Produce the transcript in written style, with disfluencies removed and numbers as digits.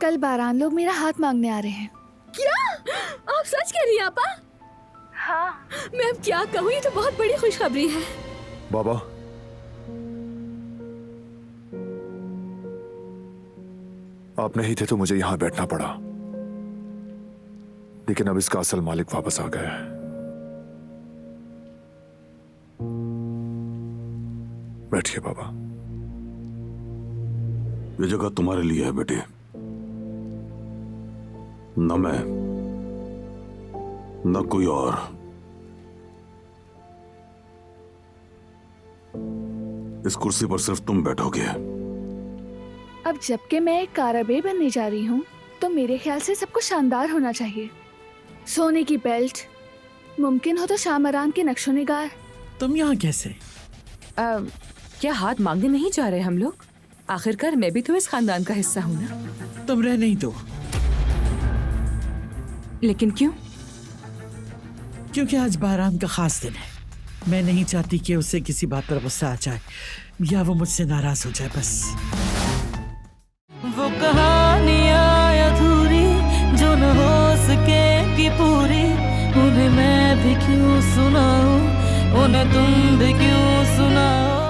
कल बारान लोग मेरा हाथ मांगने आ रहे हैं। क्या आप सच कह रही हैं आपा? हाँ। मैं अब क्या कहूँ, ये तो बहुत बड़ी खुशखबरी है। बाबा, आप नहीं थे तो मुझे यहां बैठना पड़ा, लेकिन अब इसका असल मालिक वापस आ गया है। बैठिए बाबा। ये जगह तुम्हारे लिए है बेटे, न मैं न कोई और। इस कुर्सी पर सिर्फ तुम बैठोगे। अब जबकि मैं एक कारबे बनने जा रही हूँ तो मेरे ख्याल से सब कुछ शानदार होना चाहिए। सोने की बेल्ट, मुमकिन हो तो शामरान के नक्शो निगार। तुम यहाँ कैसे? क्या हाथ मांगने नहीं जा रहे हम लोग? आखिरकार मैं भी तो इस खानदान का हिस्सा हूँ ना। तुम रह नहीं दो। लेकिन क्यों? क्योंकि आज बारान का खास दिन है। मैं नहीं चाहती कि उसे किसी बात पर गुस्सा आ जाए या वो मुझसे नाराज हो जाए। बस वो कहानियाँ अधूरी जो न हो सकेगी पूरी, उन्हें मैं भी क्यों सुनाऊं, उन्हें तुम भी क्यों सुनाओ।